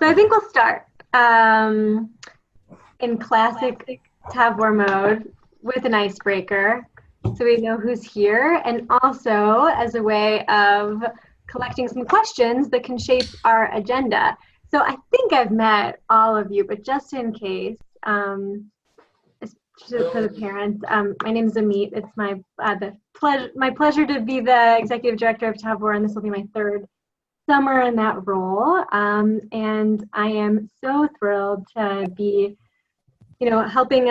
So I think we'll start in classic Tavor mode with an icebreaker so we know who's here, and also as a way of collecting some questions that can shape our agenda. So I think I've met all of you, but just in case, for the parents, my name is Amit. It's my pleasure to be the executive director of Tavor, and this will be my third summer in that role. And I am so thrilled to be, helping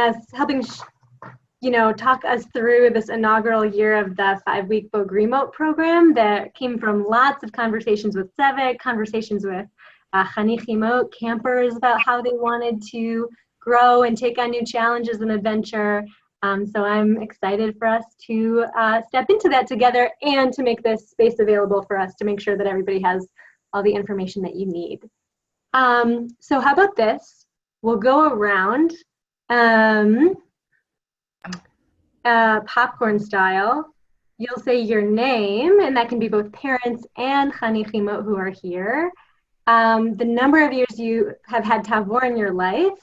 talk us through this inaugural year of the 5-week Bogrimot program that came from lots of conversations with Civic, conversations with Chanichimot, campers about how they wanted to grow and take on new challenges and adventure. So I'm excited for us to step into that together and to make this space available for us to make sure that everybody has all the information that you need. So how about this? We'll go around popcorn style. You'll say your name, and that can be both parents and Chanichimot who are here. The number of years you have had Tavor in your life,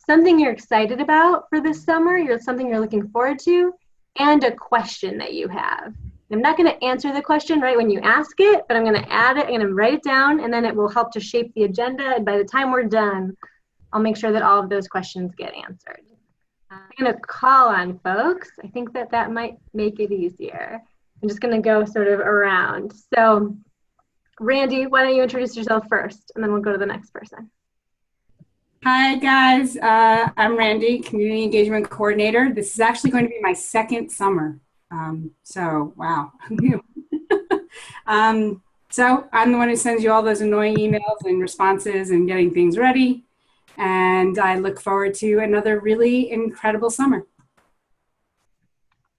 something you're excited about for this summer, something you're looking forward to, and a question that you have. I'm not going to answer the question right when you ask it, but I'm going to add it, I'm going to write it down, and then it will help to shape the agenda. And by the time we're done, I'll make sure that all of those questions get answered. I'm going to call on folks. I think that might make it easier. I'm just going to go sort of around. So, Randy, why don't you introduce yourself first, and then we'll go to the next person. Hi guys, I'm Randy, Community Engagement Coordinator. This is actually going to be my second summer. So, wow, I'm new. So I'm the one who sends you all those annoying emails and responses and getting things ready. And I look forward to another really incredible summer.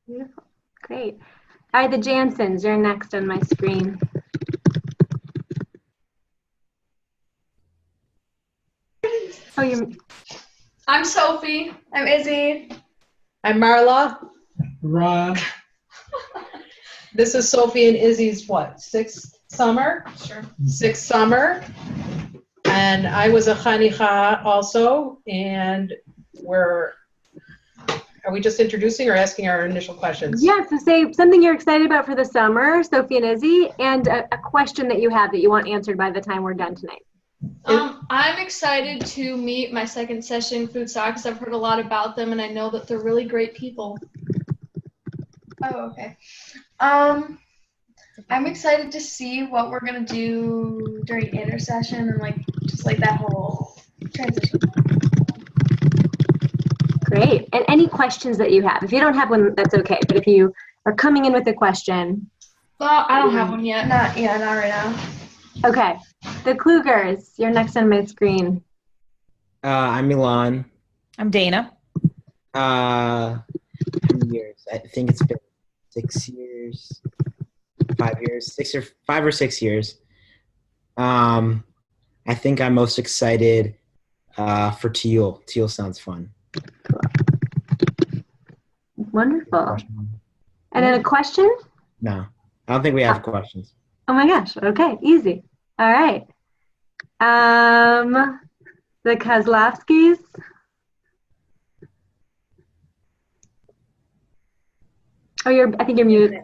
Beautiful, great. All right, the Jansons, you're next on my screen. Oh, I'm Sophie. I'm Izzy. I'm Marla. Ron. This is Sophie and Izzy's sixth summer? Sure. Sixth summer. And I was a Chanicha also. And are we just introducing or asking our initial questions? Yeah, so say something you're excited about for the summer, Sophie and Izzy, and a question that you have that you want answered by the time we're done tonight. I'm excited to meet my second session food stock because I've heard a lot about them and I know that they're really great people. Oh, okay. I'm excited to see what we're gonna do during intersession and just that whole transition. Great. And any questions that you have? If you don't have one, that's okay. But if you are coming in with a question. Well, I don't have one yet. Not right now. Okay. The Klugers, you're next on my screen. I'm Milan. I'm Dana. How many years? I think it's been 6 years, 5 years, 5 or 6 years. I think I'm most excited for Teal. Teal sounds fun. Cool. Wonderful. And then a question? No, I don't think we have questions. Oh my gosh. Okay, easy. All right. The Kozlovskis. Oh, I think you're muted.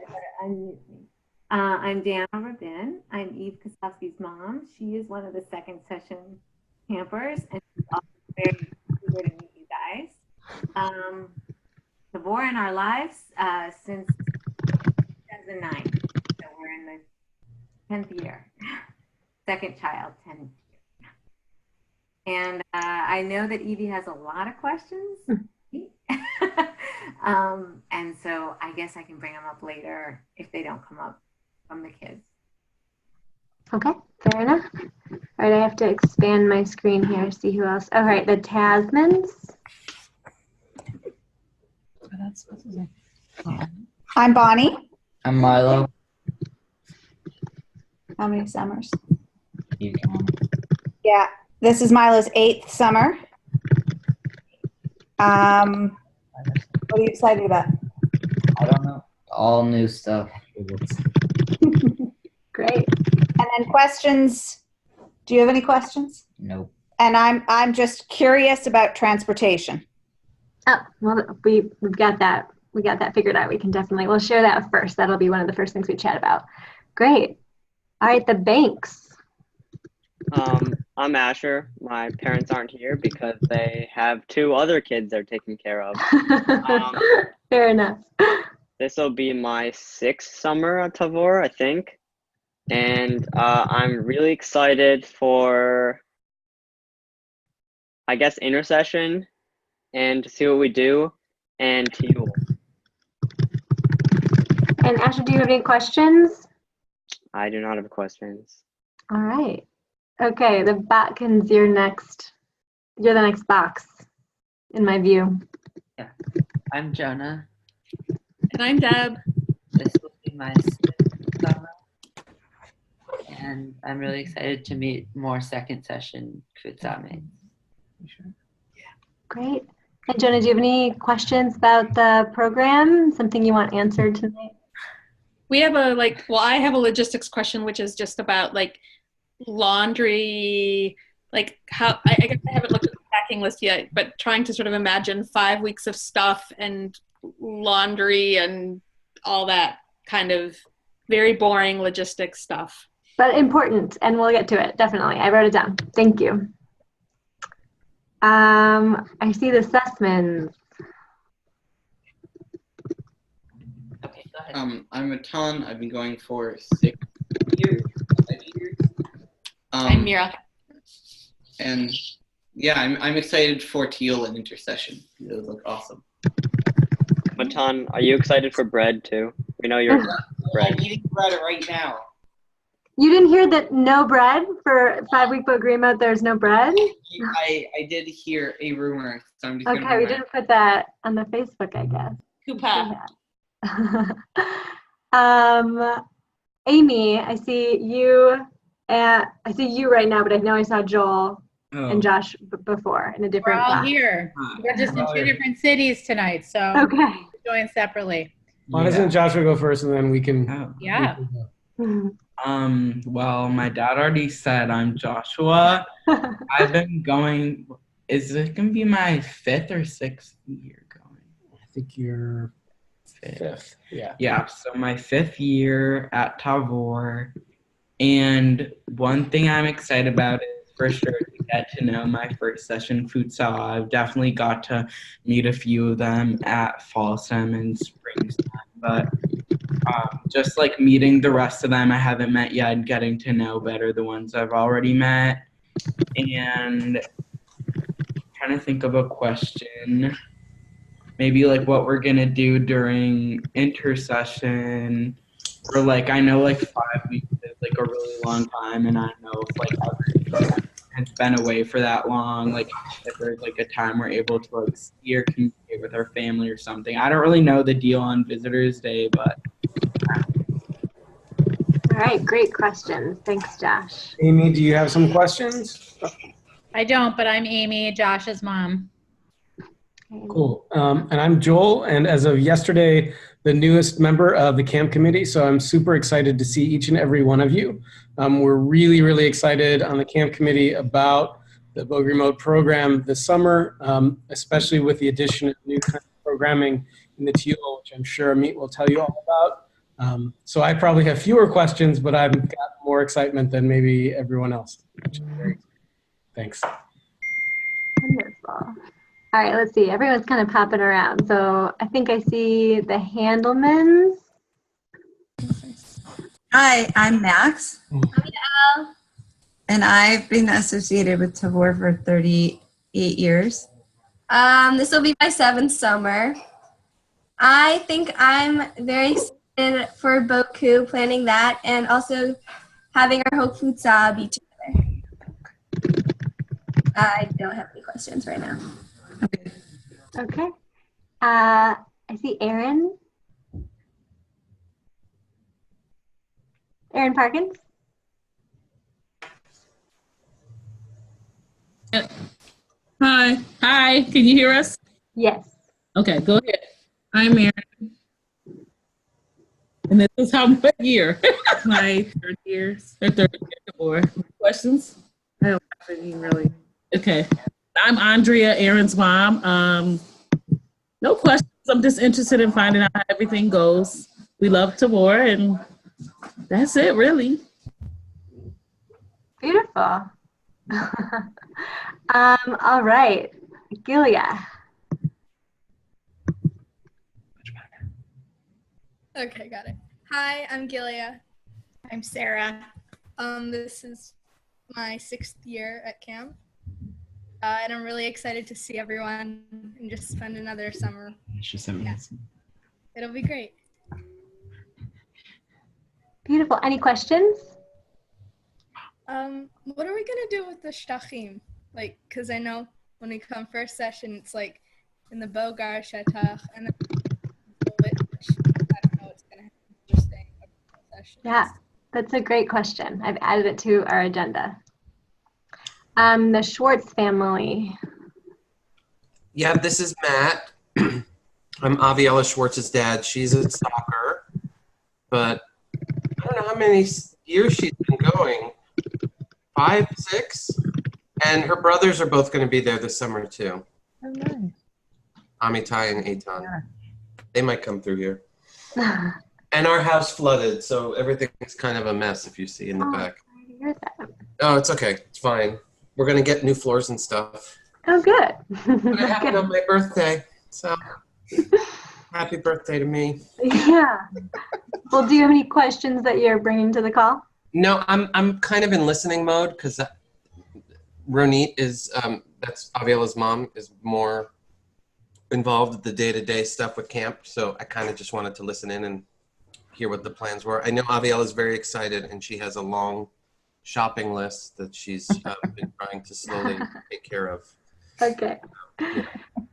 I'm Dana Rabin. I'm Eve Kozlovsky's mom. She is one of the second session campers, and she's also very eager to meet you guys. Tavor in our lives since 2009. So we're in the 10th year. Second child, 10th year. And I know that Evie has a lot of questions. And so I guess I can bring them up later if they don't come up from the kids. Okay, fair enough. All right, I have to expand my screen here, see who else. All right, the Tasmans. I'm Bonnie. I'm Milo. How many summers? Yeah, this is Milo's 8th summer. What are you excited about? I don't know. All new stuff. Great. And then questions. Do you have any questions? Nope. And I'm just curious about transportation. Oh, well, we've got that. We got that figured out. We'll share that first. That'll be one of the first things we chat about. Great. All right, the banks. I'm Asher. My parents aren't here because they have 2 other kids they're taking care of. Fair enough. This will be my 6th summer at Tavor, I think. And I'm really excited for, I guess, intercession and to see what we do and Teal. And Asher, do you have any questions? I do not have questions. All right. Okay, the Batkins, you're the next box in my view. Yeah. I'm Jonah. And I'm Deb. This will be my 6th summer. And I'm really excited to meet more second session futsal mates. Great. And Jonah, do you have any questions about the program? Something you want answered tonight? We have I have a logistics question, which is just about laundry, how, I guess I haven't looked at the packing list yet, but trying to sort of imagine 5 weeks of stuff and laundry and all that kind of very boring logistics stuff. But important, and we'll get to it, definitely. I wrote it down. Thank you. I see the Sussmans. Okay, go ahead. I'm Matan. I've been going for 6 years, 5 years. I'm Mira. And yeah, I'm excited for Teal and Intercession. Those look awesome. Matan, are you excited for bread too? We know you're bread. I'm eating bread right now. You didn't hear that no bread for 5-week Bogrimot, there's no bread? I did hear a rumor, so I'm just Okay, we didn't put that on the Facebook, I guess. Coupa. Amy, I see you right now, but I know I saw Joel and Josh before in a different We're all class. here. We're just in 2 different cities tonight, so Okay. join separately. Why doesn't Joshua go first and then we can? Yeah. Well, my dad already said I'm Joshua. I've been going, is it going to be my 5th or 6th year going? I think you're 5th. Yeah. Yeah, so my 5th year at Tavor. And one thing I'm excited about is for sure to get to know my first session futsal. I've definitely got to meet a few of them at Fall Sem and Spring Sem, but just meeting the rest of them I haven't met yet, getting to know better the ones I've already met, and trying to think of a question. Maybe what we're gonna do during intercession, or I know 5 weeks is a really long time, and I don't know if everyone has been away for that long, if there's a time we're able to see or communicate with our family or something. I don't really know the deal on Visitors Day, but All right, great questions. Thanks, Josh. Amy, do you have some questions? I don't, but I'm Amy, Josh's mom. Cool. And I'm Joel, and as of yesterday, the newest member of the camp committee, so I'm super excited to see each and every one of you. We're really, really excited on the camp committee about the Bogrimot program this summer, especially with the addition of new kind of programming in the Teal, which I'm sure Amit will tell you all about. So I probably have fewer questions, but I've got more excitement than maybe everyone else. Thanks. Wonderful. All right, let's see. Everyone's kind of popping around. So I think I see the Handelmans. Hi, I'm Max. I'm Al. And I've been associated with Tavor for 38 years. This will be my 7th summer. I think I'm very excited for Boku, planning that, and also having our whole futsal be together. I don't have any questions right now. Okay. I see Aaron. Aaron Parkins. Hi. Hi. Can you hear us? Yes. Okay, go ahead. I'm Aaron. And this is what year? My 3rd year. Third year. Questions? Okay. I'm Andrea, Aaron's mom. No questions. I'm just interested in finding out how everything goes. We love Tavor, and that's it, really. Beautiful. All right, Gilia. Okay, got it. Hi, I'm Gilia. I'm Sarah. This is my 6th year at camp. And I'm really excited to see everyone and just spend another summer. It's just 7 minutes. It'll be great. Beautiful. Any questions? What are we gonna do with the shtachim? Like, cause I know when we come first session, it's like in the Bogar Shetach, and then I don't know what's gonna happen. Interesting sessions. Yeah, that's a great question. I've added it to our agenda. The Schwartz family. Yeah, this is Matt. I'm Aviella Schwartz's dad. She's at soccer, but I don't know how many years she's been going. 5, 6, and her brothers are both going to be there this summer too. Oh, nice. Amitai and Eitan. They might come through here. And our house flooded, so everything's kind of a mess if you see in the back. Sorry to hear that. Oh, it's okay. It's fine. We're going to get new floors and stuff. Oh, good. It happened on my birthday, so happy birthday to me. Yeah. Well, do you have any questions that you're bringing to the call? No, I'm kind of in listening mode because Ronit is, that's Aviella's mom, is more involved with the day-to-day stuff with camp. So I kind of just wanted to listen in and hear what the plans were. I know Aviella's very excited and she has a long shopping list that she's been trying to slowly take care of. Okay.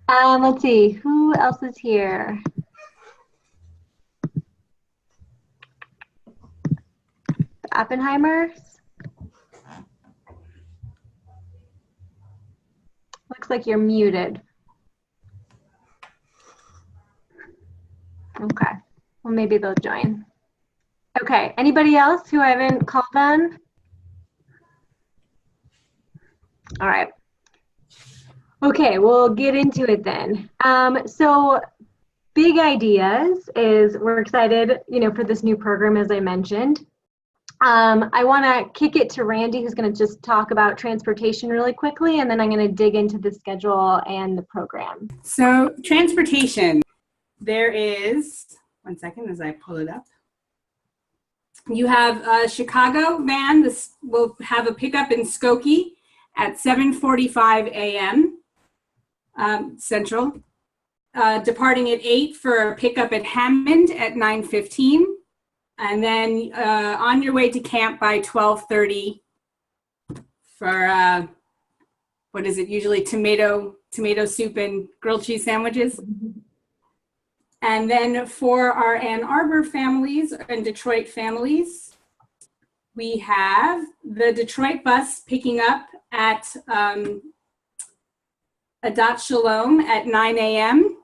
Let's see, who else is here? The Oppenheimers. Looks like you're muted. Okay, well maybe they'll join. Okay, anybody else who I haven't called on? All right. Okay, we'll get into it then. So big ideas is we're excited, for this new program, as I mentioned. I want to kick it to Randy, who's going to just talk about transportation really quickly, and then I'm going to dig into the schedule and the program. So transportation, there is, one second as I pull it up. You have a Chicago van. This will have a pickup in Skokie at 7:45 a.m. Central. Departing at 8 for a pickup at Hammond at 9:15. And then on your way to camp by 12:30 for, what is it, usually tomato soup and grilled cheese sandwiches. And then for our Ann Arbor families and Detroit families, we have the Detroit bus picking up at Adat Shalom at 9 a.m.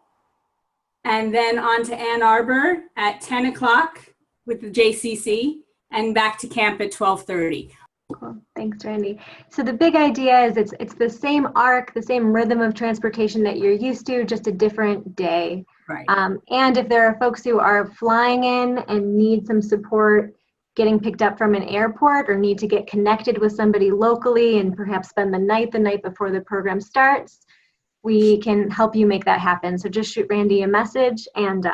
and then on to Ann Arbor at 10 o'clock with the JCC and back to camp at 12:30. Cool. Thanks, Randy. So the big idea is it's the same arc, the same rhythm of transportation that you're used to, just a different day. Right. And if there are folks who are flying in and need some support getting picked up from an airport or need to get connected with somebody locally and perhaps spend the night before the program starts, we can help you make that happen. So just shoot Randy a message and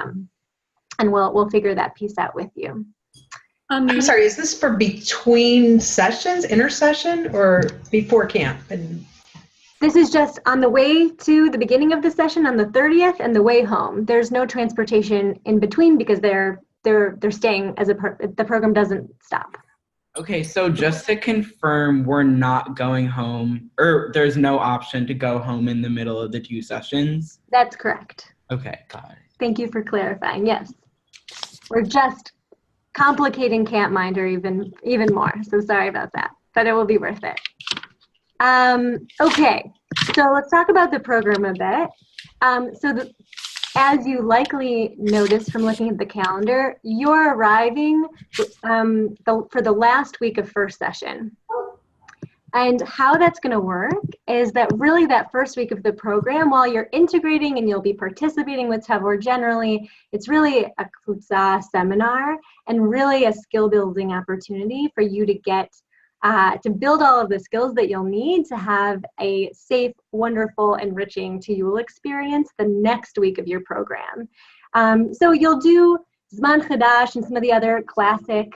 we'll figure that piece out with you. I'm sorry, is this for between sessions, intersession, or before camp? And this is just on the way to the beginning of the session on the 30th and the way home. There's no transportation in between because they're staying as the program doesn't stop. Okay, so just to confirm, we're not going home, or there's no option to go home in the middle of the 2 sessions? That's correct. Okay, got it. Thank you for clarifying. Yes, we're just complicating Campminder even more. So sorry about that, but it will be worth it. Okay, so let's talk about the program a bit. As you likely noticed from looking at the calendar, you're arriving for the last week of first session. And how that's going to work is that really that first week of the program, while you're integrating and you'll be participating with Tavor generally, it's really a Kfutza seminar and really a skill building opportunity for you to get to build all of the skills that you'll need to have a safe, wonderful, enriching Tiyul experience the next week of your program. So you'll do Zman Chadash and some of the other classic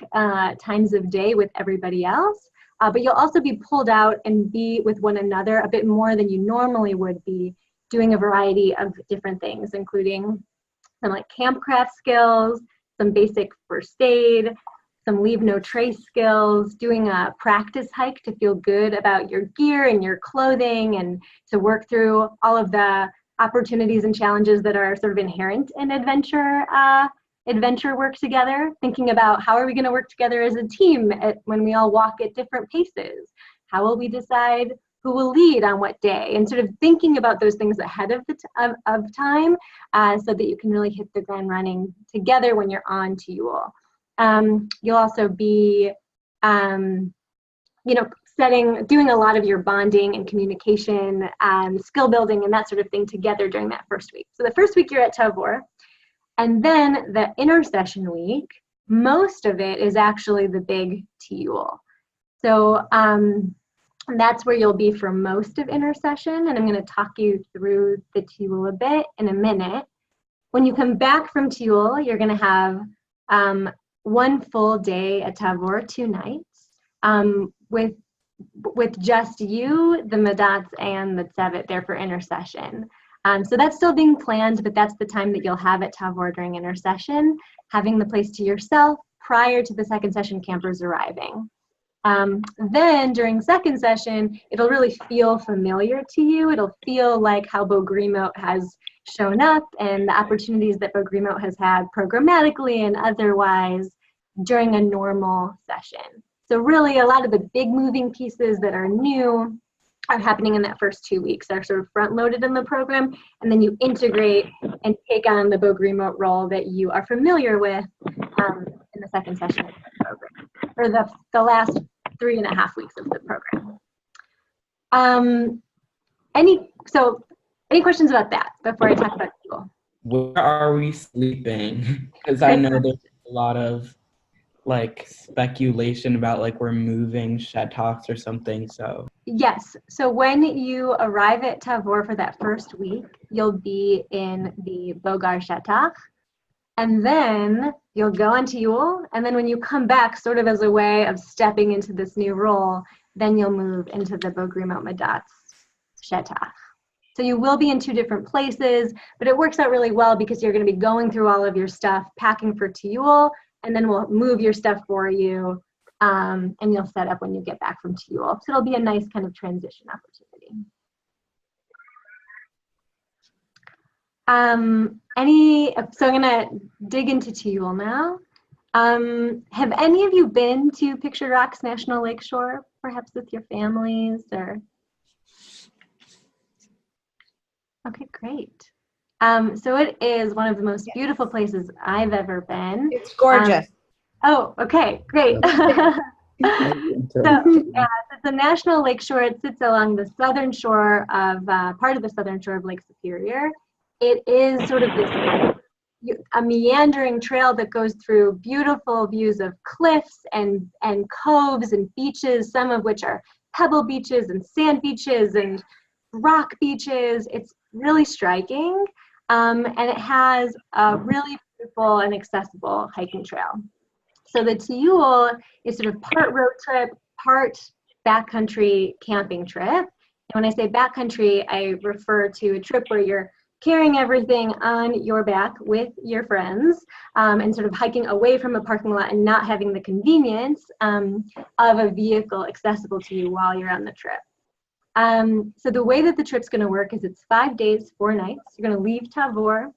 times of day with everybody else. But you'll also be pulled out and be with one another a bit more than you normally would be, doing a variety of different things, including some like campcraft skills, some basic first aid, some leave no trace skills, doing a practice hike to feel good about your gear and your clothing and to work through all of the opportunities and challenges that are sort of inherent in adventure work together, thinking about how are we going to work together as a team when we all walk at different paces? How will we decide who will lead on what day? And sort of thinking about those things ahead of time so that you can really hit the ground running together when you're on Tiyul. You'll also be, doing a lot of your bonding and communication, skill building and that sort of thing together during that first week. So the first week you're at Tavor. And then the intercession week, most of it is actually the big Tiyul. So that's where you'll be for most of intercession. And I'm going to talk you through the Tiyul a bit in a minute. When you come back from Tiyul, you're going to have one full day at Tavor, 2 nights, with just you, the Madats, and the Tzevet there for intercession. So that's still being planned, but that's the time that you'll have at Tavor during intercession, having the place to yourself prior to the second session campers arriving. Then during second session, it'll really feel familiar to you. It'll feel like how Bogrimot has shown up and the opportunities that Bogrimot has had programmatically and otherwise during a normal session. So really a lot of the big moving pieces that are new are happening in that first 2 weeks. They're sort of front loaded in the program, and then you integrate and take on the Bogrimot role that you are familiar with in the second session of the program, or the last 3.5 weeks of the program. Any questions about that before I talk about school? Where are we sleeping? Because I know there's a lot of speculation about we're moving Shatox or something. So yes, so when you arrive at Tavor for that first week, you'll be in the Bogar Shatach, and then you'll go on Tiyul, and then when you come back, sort of as a way of stepping into this new role, then you'll move into the Bogrimot Madats Shatach. So you will be in 2 different places, but it works out really well because you're going to be going through all of your stuff, packing for Tiyul, and then we'll move your stuff for you, and you'll set up when you get back from Tiyul. So it'll be a nice kind of transition opportunity. So I'm gonna dig into Tiyul now. Have any of you been to Pictured Rocks National Lakeshore, perhaps with your families or? Okay, great. So it is one of the most beautiful places I've ever been. It's gorgeous. Oh, okay, great. It's a national lakeshore. It sits along the southern shore of, part of the southern shore of Lake Superior. It is sort of a meandering trail that goes through beautiful views of cliffs and coves and beaches, some of which are pebble beaches and sand beaches and rock beaches. It's really striking, and it has a really beautiful and accessible hiking trail. So the Tiyul is sort of part road trip, part backcountry camping trip. And when I say backcountry, I refer to a trip where you're carrying everything on your back with your friends, and sort of hiking away from a parking lot and not having the convenience of a vehicle accessible to you while you're on the trip. So the way that the trip's going to work is it's 5 days, 4 nights. You're going to leave Tavor,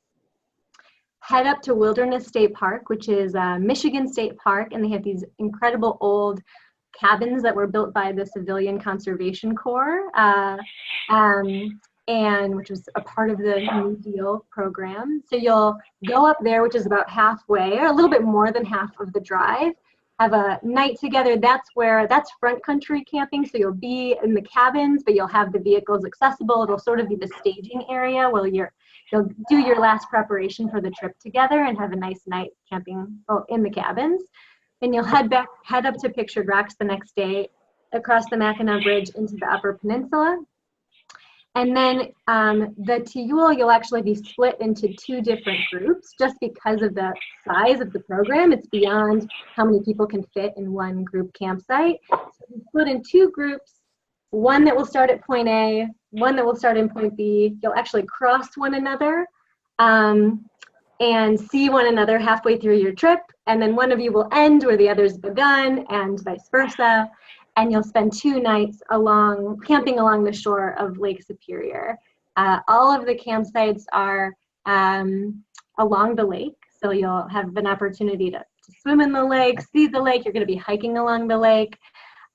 head up to Wilderness State Park, which is Michigan State Park, and they have these incredible old cabins that were built by the Civilian Conservation Corps, and which was a part of the New Deal program. So you'll go up there, which is about halfway, or a little bit more than half of the drive, have a night together. That's front country camping. So you'll be in the cabins, but you'll have the vehicles accessible. It'll sort of be the staging area where you'll do your last preparation for the trip together and have a nice night camping in the cabins. And you'll head up to Pictured Rocks the next day, across the Mackinac Bridge into the Upper Peninsula. And then the Tiyul, you'll actually be split into 2 different groups just because of the size of the program. It's beyond how many people can fit in one group campsite. So you split in 2 groups, one that will start at point A, one that will start in point B. You'll actually cross one another and see one another halfway through your trip. And then one of you will end where the other's begun and vice versa. And you'll spend 2 nights camping along the shore of Lake Superior. All of the campsites are along the lake, so you'll have an opportunity to swim in the lake, see the lake. You're going to be hiking along the lake.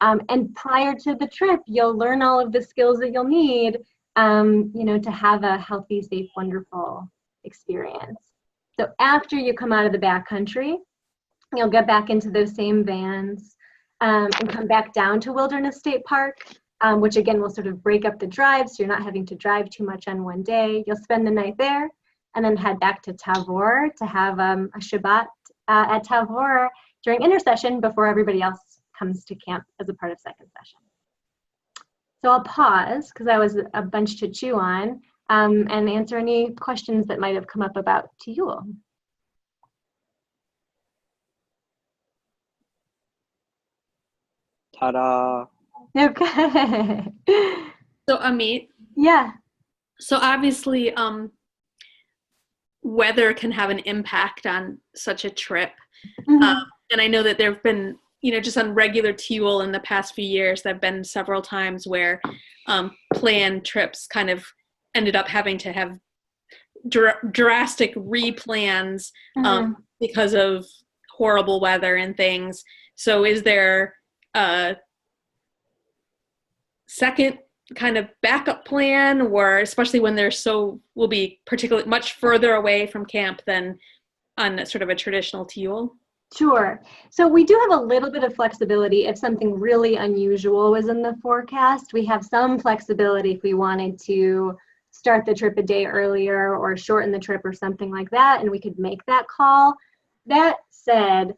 And prior to the trip, you'll learn all of the skills that you'll need, to have a healthy, safe, wonderful experience. So after you come out of the backcountry, you'll get back into those same vans and come back down to Wilderness State Park, which again will sort of break up the drive, so you're not having to drive too much on one day. You'll spend the night there and then head back to Tavor to have a Shabbat at Tavor during intercession before everybody else comes to camp as a part of second session. So I'll pause because that was a bunch to chew on and answer any questions that might have come up about Tiyul. Ta-da! Okay. So Amit. Yeah. So obviously, weather can have an impact on such a trip, and I know that there have been, just on regular Tiyul in the past few years, there have been several times where planned trips kind of ended up having to have drastic replans because of horrible weather and things. So is there a second kind of backup plan, or especially when will be particularly much further away from camp than on sort of a traditional Tiyul? Sure. So we do have a little bit of flexibility if something really unusual was in the forecast. We have some flexibility if we wanted to start the trip a day earlier or shorten the trip or something like that, and we could make that call. That said,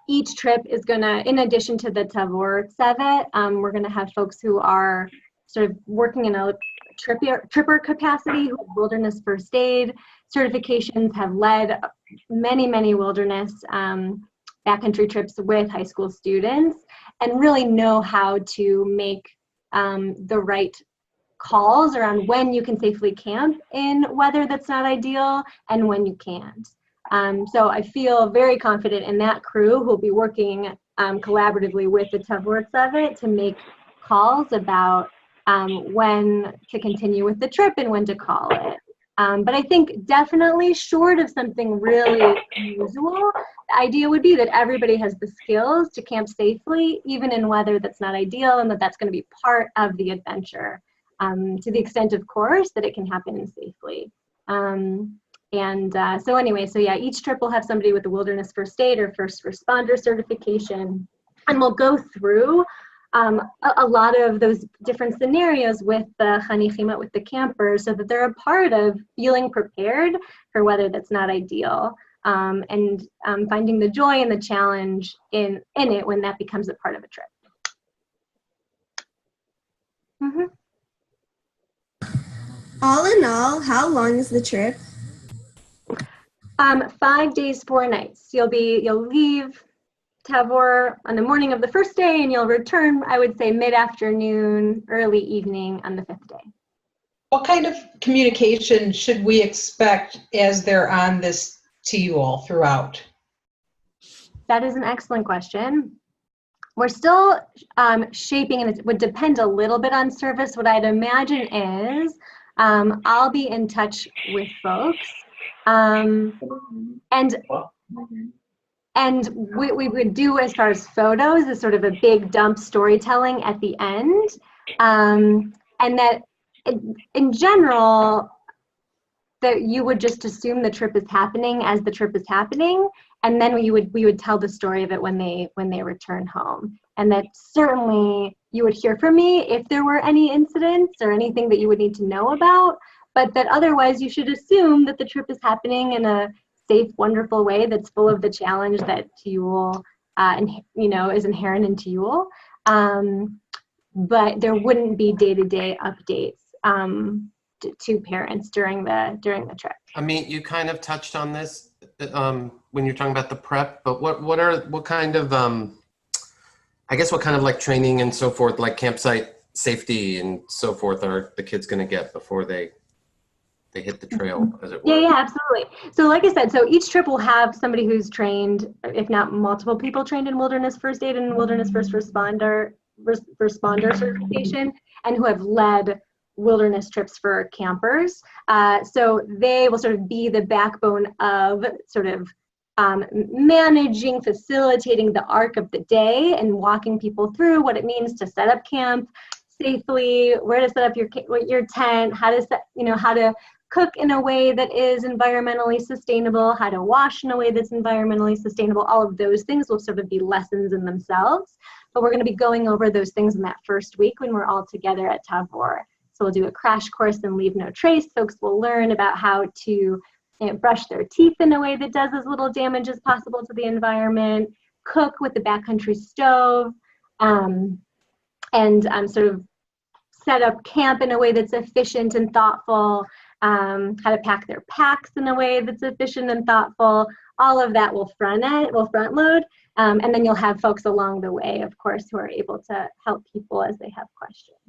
each trip is gonna, in addition to the Tavor Tzevet, we're gonna have folks who are sort of working in a tripper capacity, who have wilderness first aid certifications, have led many wilderness backcountry trips with high school students, and really know how to make the right calls around when you can safely camp in weather that's not ideal and when you can't. So I feel very confident in that crew who will be working collaboratively with the Tavor Tzevet to make calls about when to continue with the trip and when to call it. But I think definitely short of something really unusual, the idea would be that everybody has the skills to camp safely, even in weather that's not ideal, and that's going to be part of the adventure, to the extent, of course, that it can happen safely. So anyway, so yeah, each trip will have somebody with a wilderness first aid or first responder certification, and we'll go through a lot of those different scenarios with the chanichim, with the campers, so that they're a part of feeling prepared for weather that's not ideal, and finding the joy and the challenge in it when that becomes a part of a trip. All in all, how long is the trip? 5 days, 4 nights. You'll leave Tavor on the morning of the first day, and you'll return, I would say, mid-afternoon, early evening on the 5th day. What kind of communication should we expect as they're on this Tiyul throughout? That is an excellent question. We're still shaping, and it would depend a little bit on service. What I'd imagine is I'll be in touch with folks, and we would do, as far as photos, is sort of a big dump storytelling at the end, and that in general, that you would just assume the trip is happening as the trip is happening, and then we would tell the story of it when they return home. And that certainly you would hear from me if there were any incidents or anything that you would need to know about, but that otherwise you should assume that the trip is happening in a safe, wonderful way that's full of the challenge that Yule, is inherent into Yule. But there wouldn't be day-to-day updates to parents during the trip. Amit, you kind of touched on this when you're talking about the prep, but what kind of I guess what kind of like training and so forth, like campsite safety and so forth, are the kids going to get before they hit the trail, as it were? Yeah, absolutely. So like I said, so each trip will have somebody who's trained, if not multiple people trained in wilderness first aid and wilderness first responder certification, and who have led wilderness trips for campers. So they will sort of be the backbone of sort of managing, facilitating the arc of the day and walking people through what it means to set up camp safely, where to set up your tent, how to cook in a way that is environmentally sustainable, how to wash in a way that's environmentally sustainable. All of those things will sort of be lessons in themselves, but we're going to be going over those things in that first week when we're all together at Tavor. So we'll do a crash course in Leave No Trace. Folks will learn about how to brush their teeth in a way that does as little damage as possible to the environment, cook with the backcountry stove, and sort of set up camp in a way that's efficient and thoughtful, how to pack their packs in a way that's efficient and thoughtful. All of that will front load, and then you'll have folks along the way, of course, who are able to help people as they have questions.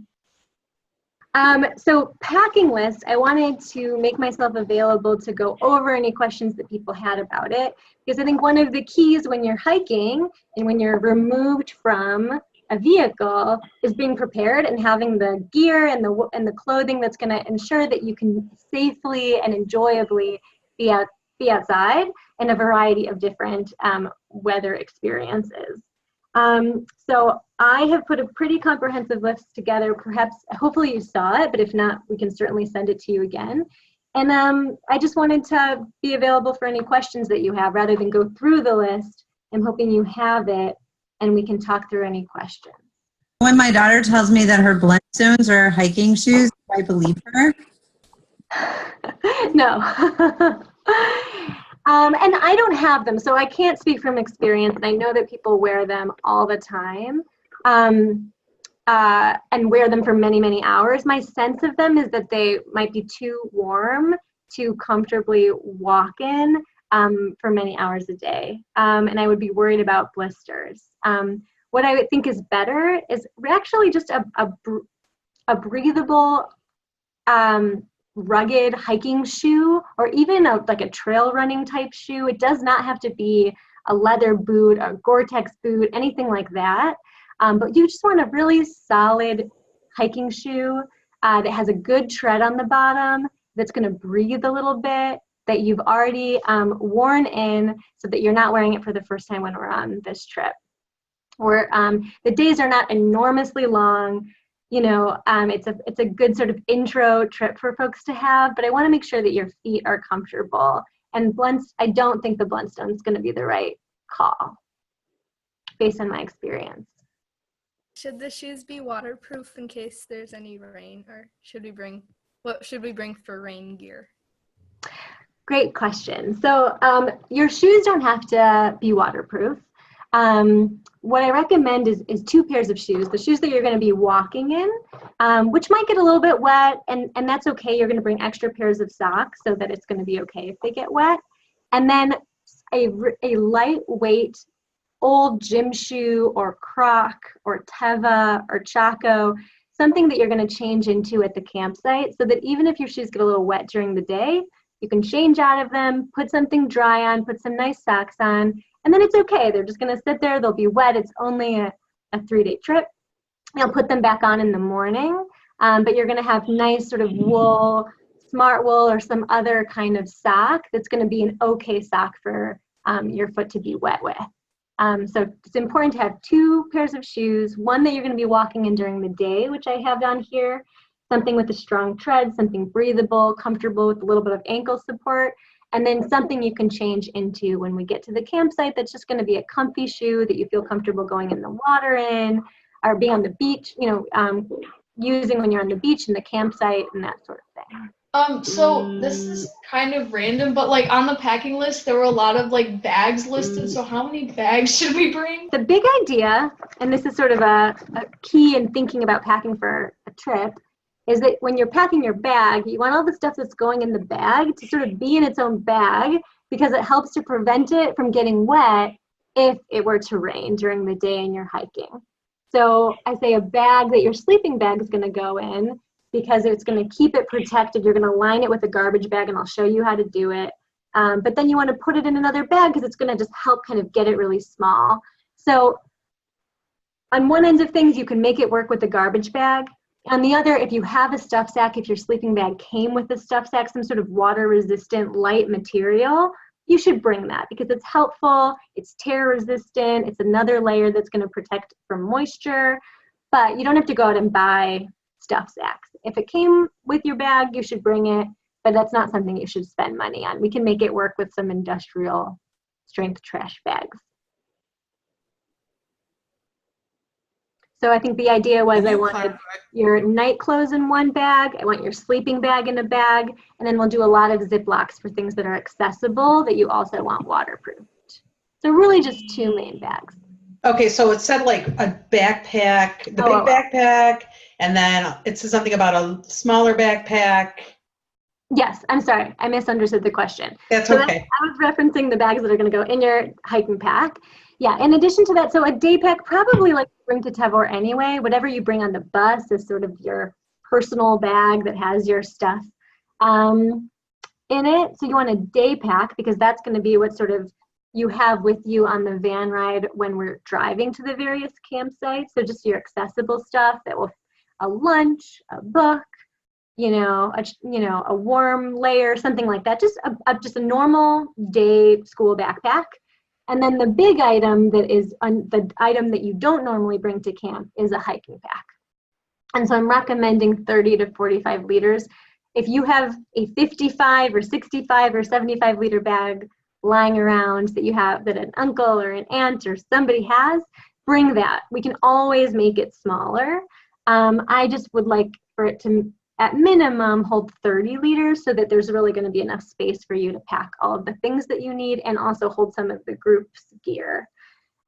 So packing list, I wanted to make myself available to go over any questions that people had about it, because I think one of the keys when you're hiking and when you're removed from a vehicle is being prepared and having the gear and the clothing that's going to ensure that you can safely and enjoyably be outside in a variety of different weather experiences. So I have put a pretty comprehensive list together. Perhaps, hopefully you saw it, but if not, we can certainly send it to you again. And I just wanted to be available for any questions that you have rather than go through the list. I'm hoping you have it and we can talk through any questions. When my daughter tells me that her Blundstones are hiking shoes, I believe her. No. And I don't have them, so I can't speak from experience, and I know that people wear them all the time and wear them for many, many hours. My sense of them is that they might be too warm to comfortably walk in for many hours a day, and I would be worried about blisters. What I would think is better is actually just a breathable, rugged hiking shoe, or even like a trail running type shoe. It does not have to be a leather boot, a Gore-Tex boot, anything like that. But you just want a really solid hiking shoe that has a good tread on the bottom, that's going to breathe a little bit, that you've already worn in, so that you're not wearing it for the first time when we're on this trip. Or the days are not enormously long. It's a good sort of intro trip for folks to have, but I want to make sure that your feet are comfortable. And I don't think the Blundstone is going to be the right call, based on my experience. Should the shoes be waterproof in case there's any rain, or what should we bring for rain gear? Great question. So your shoes don't have to be waterproof. What I recommend is 2 pairs of shoes, the shoes that you're going to be walking in, which might get a little bit wet, and that's okay. You're going to bring extra pairs of socks so that it's going to be okay if they get wet. And then a lightweight old gym shoe or Croc or Teva or Chaco, something that you're going to change into at the campsite, so that even if your shoes get a little wet during the day, you can change out of them, put something dry on, put some nice socks on, and then it's okay. They're just going to sit there. They'll be wet. It's only a 3-day trip. You'll put them back on in the morning, but you're going to have nice sort of wool, smart wool, or some other kind of sock that's going to be an okay sock for your foot to be wet with. So it's important to have 2 pairs of shoes, one that you're going to be walking in during the day, which I have down here, something with a strong tread, something breathable, comfortable with a little bit of ankle support, and then something you can change into when we get to the campsite that's just going to be a comfy shoe that you feel comfortable going in the water in, or being on the beach, using when you're on the beach and the campsite and that sort of thing. So this is kind of random, but like on the packing list, there were a lot of like bags listed. So how many bags should we bring? The big idea, and this is sort of a key in thinking about packing for a trip, is that when you're packing your bag, you want all the stuff that's going in the bag to sort of be in its own bag, because it helps to prevent it from getting wet if it were to rain during the day and you're hiking. So I say a bag that your sleeping bag is going to go in, because it's going to keep it protected. You're going to line it with a garbage bag, and I'll show you how to do it. But then you want to put it in another bag because it's going to just help kind of get it really small. So on one end of things, you can make it work with the garbage bag. On the other, if you have a stuff sack, if your sleeping bag came with a stuff sack, some sort of water-resistant light material, you should bring that because it's helpful, it's tear-resistant, it's another layer that's going to protect from moisture, but you don't have to go out and buy stuff sacks. If it came with your bag, you should bring it, but that's not something you should spend money on. We can make it work with some industrial strength trash bags. So I think the idea was I wanted your night clothes in one bag, I want your sleeping bag in a bag, and then we'll do a lot of Ziplocs for things that are accessible that you also want waterproofed. So really just 2 main bags. Okay, so it said like a backpack, the big backpack, and then it says something about a smaller backpack. Yes, I'm sorry, I misunderstood the question. That's so okay. I was referencing the bags that are going to go in your hiking pack. Yeah, in addition to that, so a day pack probably like you bring to Tavor anyway. Whatever you bring on the bus is sort of your personal bag that has your stuff in it. So you want a day pack because that's going to be what sort of you have with you on the van ride when we're driving to the various campsites. So just your accessible stuff that will, a lunch, a book, a warm layer, something like that. Just a normal day school backpack. And then the big item that is the item that you don't normally bring to camp is a hiking pack. And so I'm recommending 30 to 45 liters. If you have a 55 or 65 or 75 liter bag lying around that you have, that an uncle or an aunt or somebody has, bring that. We can always make it smaller. I just would like for it to, at minimum, hold 30 liters so that there's really going to be enough space for you to pack all of the things that you need and also hold some of the group's gear.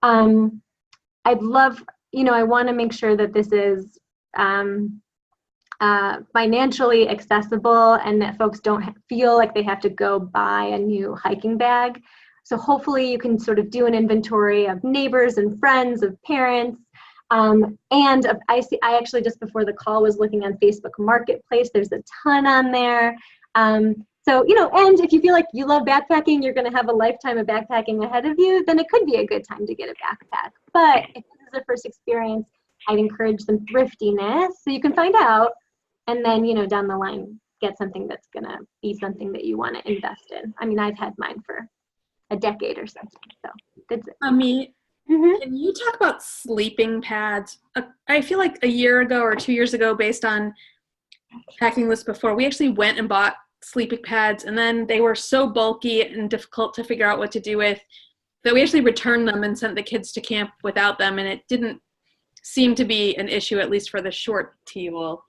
I'd love, I want to make sure that this is financially accessible and that folks don't feel like they have to go buy a new hiking bag. So hopefully you can sort of do an inventory of neighbors and friends, of parents. I actually just before the call was looking on Facebook Marketplace. There's a ton on there. So, and if you feel like you love backpacking, you're going to have a lifetime of backpacking ahead of you, then it could be a good time to get a backpack. But if this is a first experience, I'd encourage some thriftiness so you can find out and then, down the line, get something that's going to be something that you want to invest in. I mean, I've had mine for a decade or something, so that's it. Ami, can you talk about sleeping pads? I feel like a year ago or 2 years ago, based on packing lists before, we actually went and bought sleeping pads, and then they were so bulky and difficult to figure out what to do with that we actually returned them and sent the kids to camp without them, and it didn't seem to be an issue, at least for the short TUL.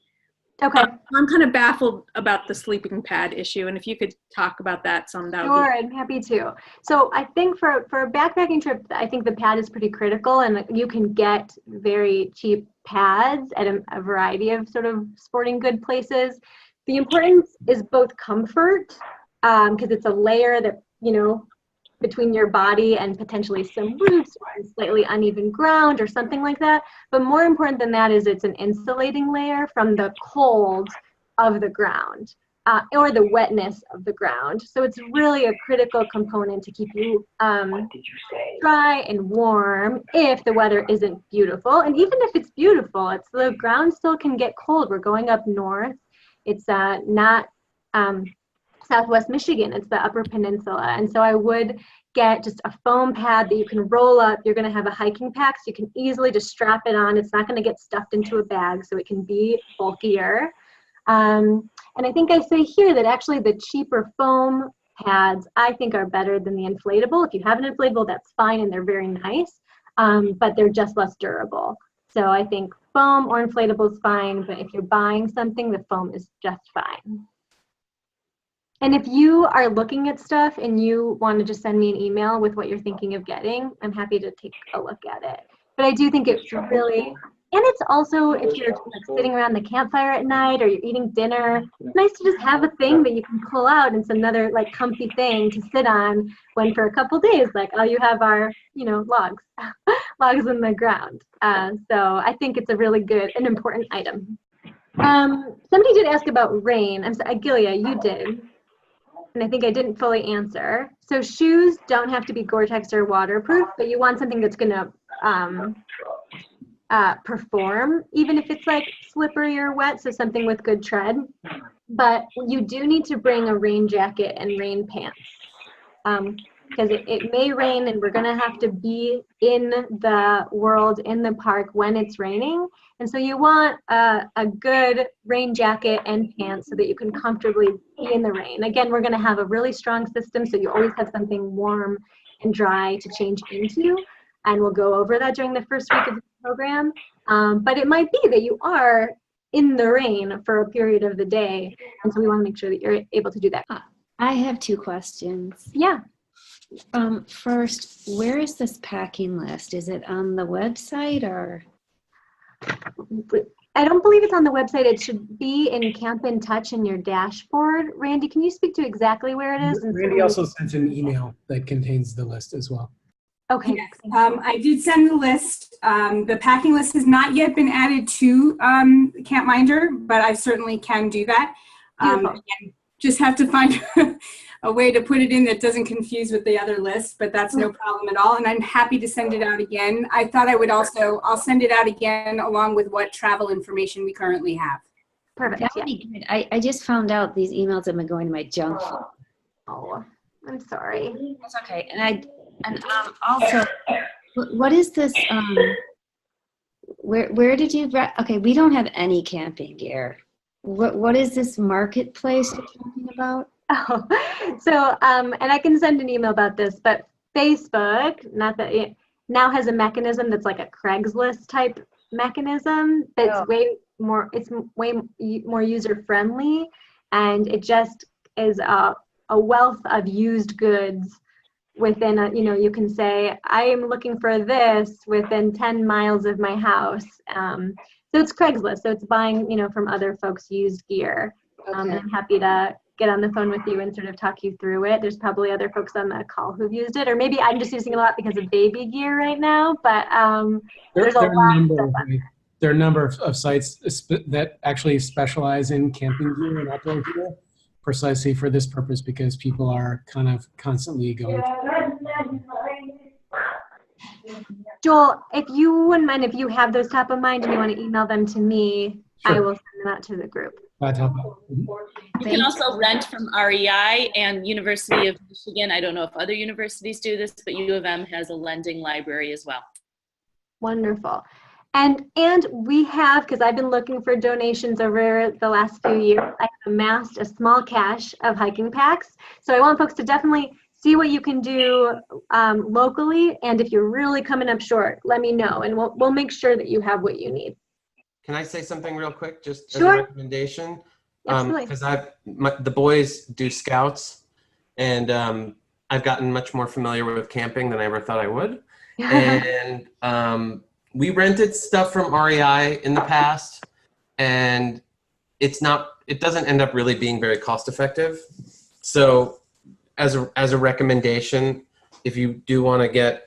Okay. I'm kind of baffled about the sleeping pad issue, and if you could talk about that some, that would Sure, I'm happy to. So I think for a backpacking trip, I think the pad is pretty critical, and you can get very cheap pads at a variety of sort of sporting good places. The importance is both comfort, because it's a layer that, between your body and potentially some roots or slightly uneven ground or something like that. But more important than that is it's an insulating layer from the cold of the ground or the wetness of the ground. So it's really a critical component to keep you dry and warm if the weather isn't beautiful. And even if it's beautiful, the ground still can get cold. We're going up north. It's not Southwest Michigan, it's the Upper Peninsula. And so I would get just a foam pad that you can roll up. You're gonna have a hiking pack, so you can easily just strap it on. It's not gonna get stuffed into a bag, so it can be bulkier. And I think I say here that actually the cheaper foam pads, I think are better than the inflatable. If you have an inflatable, that's fine and they're very nice, but they're just less durable. So I think foam or inflatable is fine, but if you're buying something, the foam is just fine. And if you are looking at stuff and you want to just send me an email with what you're thinking of getting, I'm happy to take a look at it. But I do think it's really, and it's also, if you're like sitting around the campfire at night or you're eating dinner, it's nice to just have a thing that you can pull out and it's another like comfy thing to sit on when for a couple days, like all you have are, you know, logs, logs in the ground. So I think it's a really good and important item. Somebody did ask about rain. I'm sorry, Gilia, you did. And I think I didn't fully answer. So shoes don't have to be Gore-Tex or waterproof, but you want something that's going to perform, even if it's like slippery or wet, so something with good tread. But you do need to bring a rain jacket and rain pants because it may rain and we're going to have to be in the world, in the park when it's raining. And so you want a good rain jacket and pants so that you can comfortably be in the rain. Again, we're going to have a really strong system, so you always have something warm and dry to change into. And we'll go over that during the first week of the program. But it might be that you are in the rain for a period of the day. And so we want to make sure that you're able to do that. I have two questions. Yeah. First, where is this packing list? Is it on the website or? I don't believe it's on the website. It should be in Camp in Touch in your dashboard. Randy, can you speak to exactly where it is? Randy also sent an email that contains the list as well. Okay. Yes, I did send the list. The packing list has not yet been added to CampMinder, but I certainly can do that. Again, just have to find a way to put it in that doesn't confuse with the other list, but that's no problem at all. And I'm happy to send it out again. I thought I would also, I'll send it out again along with what travel information we currently have. Perfect. That would be good. I just found out these emails have been going to my junk folder. Oh, I'm sorry. That's okay. And also, what is this? Where did you? Okay, we don't have any camping gear. What is this marketplace you're talking about? Oh, so and I can send an email about this, but Facebook, not that it now has a mechanism that's like a Craigslist type mechanism that's way more. It's way more user friendly, and it just is a wealth of used goods within a, you know, you can say, I am looking for this within 10 miles of my house. So it's Craigslist. So it's buying, you know, from other folks' used gear. And I'm happy to get on the phone with you and sort of talk you through it. There's probably other folks on the call who've used it, or maybe I'm just using it a lot because of baby gear right now, but there's a lot of stuff on there. There are a number of sites that actually specialize in camping gear and outdoor gear precisely for this purpose, because people are kind of constantly going. Joel, if you wouldn't mind, if you have those top of mind and you want to email them to me, Sure. I will send them out to the group. You can also rent from REI and University of Michigan. I don't know if other universities do this, but U of M has a lending library as well. Wonderful. And we have, because I've been looking for donations over the last few years, I have amassed a small cache of hiking packs. So I want folks to definitely see what you can do locally. And if you're really coming up short, let me know, and we'll make sure that you have what you need. Can I say something real quick, just Sure. as a recommendation? Absolutely. Because the boys do scouts, and I've gotten much more familiar with camping than I ever thought I would. And we rented stuff from REI in the past, and it doesn't end up really being very cost effective. So as a recommendation, if you do want to get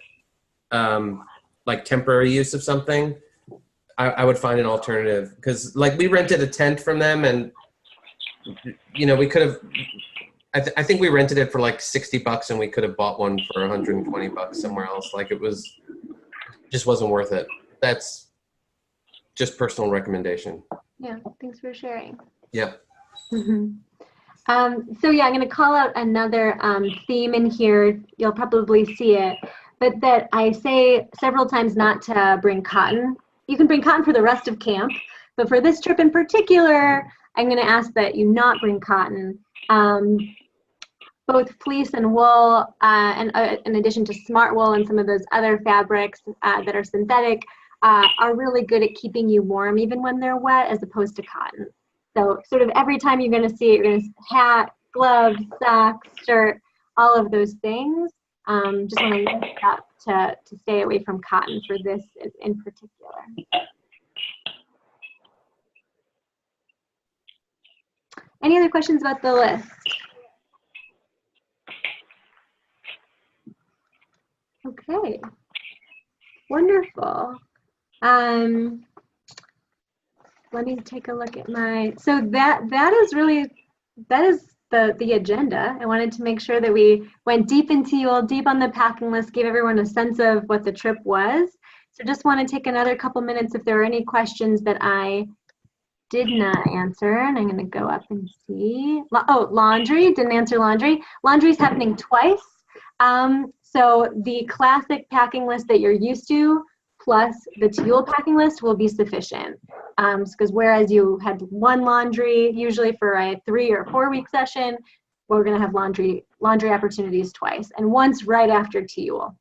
like temporary use of something, I would find an alternative, because like we rented a tent from them, and you know, we could have, I think we rented it for like $60 and we could have bought one for $120 somewhere else. Like it just wasn't worth it. That's just personal recommendation. Yeah, thanks for sharing. Yep. So yeah, I'm going to call out another theme in here. You'll probably see it, but that I say several times not to bring cotton. You can bring cotton for the rest of camp, but for this trip in particular, I'm going to ask that you not bring cotton. both fleece and wool, and in addition to smart wool and some of those other fabrics that are synthetic, are really good at keeping you warm even when they're wet, as opposed to cotton. So sort of every time you're going to see it, you're going to hat, gloves, socks, shirt, all of those things. Just want to lift up to stay away from cotton for this in particular. Any other questions about the list? Okay, wonderful. Let me take a look at my, so that is the agenda. I wanted to make sure that we went deep into Yule, deep on the packing list, gave everyone a sense of what the trip was. So just want to take another couple minutes if there are any questions that I did not answer, and I'm going to go up and see. Oh, laundry, didn't answer laundry. Laundry's happening twice. So the classic packing list that you're used to plus the Yule packing list will be sufficient. Because whereas you had one laundry usually for a 3 or 4 week session, we're going to have laundry opportunities twice, and once right after Yule.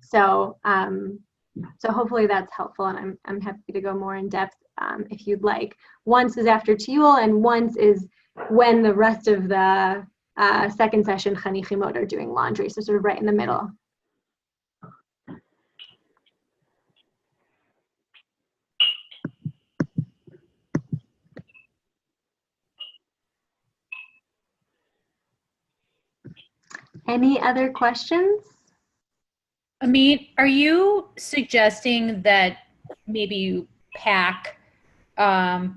So hopefully that's helpful, and I'm happy to go more in depth if you'd like. Once is after Yule, and once is when the rest of the second session Chanichimot are doing laundry, so sort of right in the middle. Any other questions? Amit, are you suggesting that maybe you pack part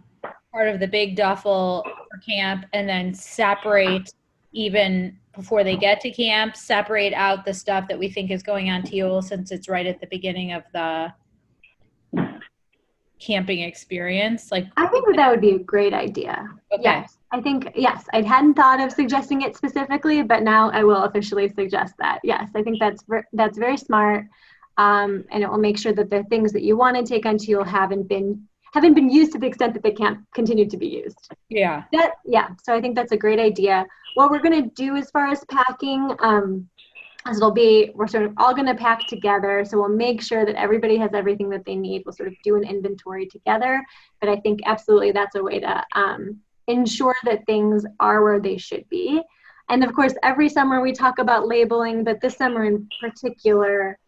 of the big duffel for camp and then separate, even before they get to camp, separate out the stuff that we think is going on to Yule, since it's right at the beginning of the camping experience? Like, I think that would be a great idea. Okay. Yes, I think, yes, I hadn't thought of suggesting it specifically, but now I will officially suggest that. Yes, I think that's very smart, and it will make sure that the things that you want to take onto Yule haven't been used to the extent that they can't continue to be used. Yeah. So I think that's a great idea. What we're going to do as far as packing, we're sort of all going to pack together. So we'll make sure that everybody has everything that they need. We'll sort of do an inventory together. But I think absolutely that's a way to ensure that things are where they should be. And of course, every summer we talk about labeling, but this summer in particular,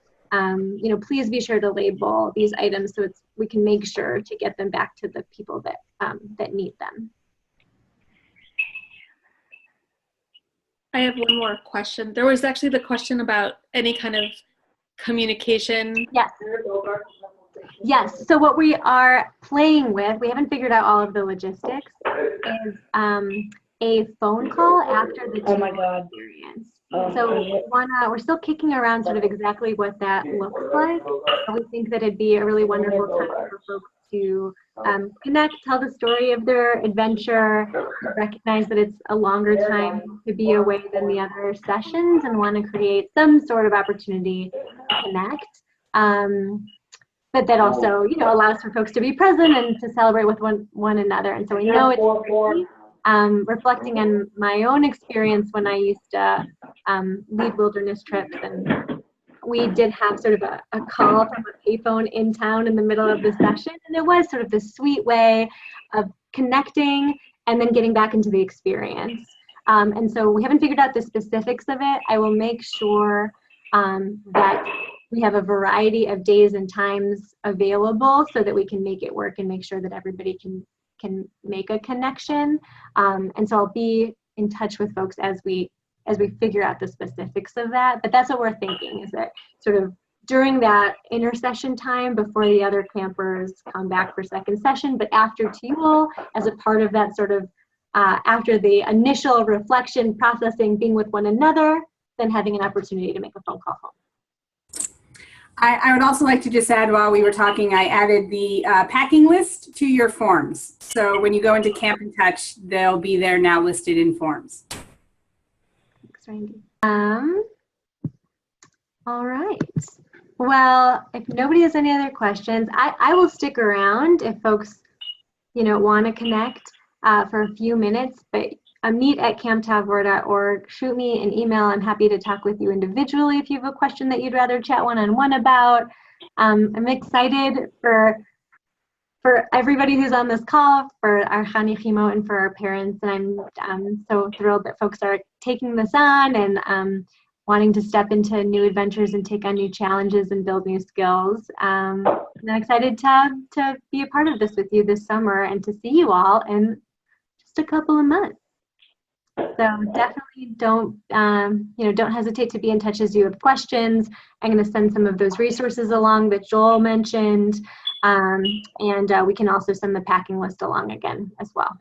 please be sure to label these items so we can make sure to get them back to the people that need them. I have one more question. There was actually the question about any kind of communication. Yes. Yes. So what we are playing with, we haven't figured out all of the logistics, is a phone call after the experience. So we're still kicking around sort of exactly what that looks like. We think that it'd be a really wonderful time for folks to connect, tell the story of their adventure, recognize that it's a longer time to be away than the other sessions, and want to create some sort of opportunity to connect. But that also, allows for folks to be present and to celebrate with one another. And so we know it's tricky. Reflecting on my own experience when I used to lead wilderness trips, and we did have sort of a call from a payphone in town in the middle of the session, and it was sort of this sweet way of connecting and then getting back into the experience. And so we haven't figured out the specifics of it. I will make sure that we have a variety of days and times available so that we can make it work and make sure that everybody can make a connection. And so I'll be in touch with folks as we figure out the specifics of that. But that's what we're thinking, is that sort of during that intersession time before the other campers come back for second session, but after Yule, as a part of that sort of after the initial reflection, processing, being with one another, then having an opportunity to make a phone call home. I would also like to just add, while we were talking, I added the packing list to your forms. So when you go into Camp in Touch, they'll be there now listed in forms. Thanks, Randy. All right. Well, if nobody has any other questions, I will stick around if folks, want to connect for a few minutes. But meet@camptavor.org. Shoot me an email. I'm happy to talk with you individually if you have a question that you'd rather chat one-on-one about. I'm excited for everybody who's on this call, for our Chanichimo and for our parents, and I'm so thrilled that folks are taking this on and wanting to step into new adventures and take on new challenges and build new skills. And I'm excited to be a part of this with you this summer and to see you all in just a couple of months. So definitely don't hesitate to be in touch as you have questions. I'm going to send some of those resources along that Joel mentioned, and we can also send the packing list along again as well.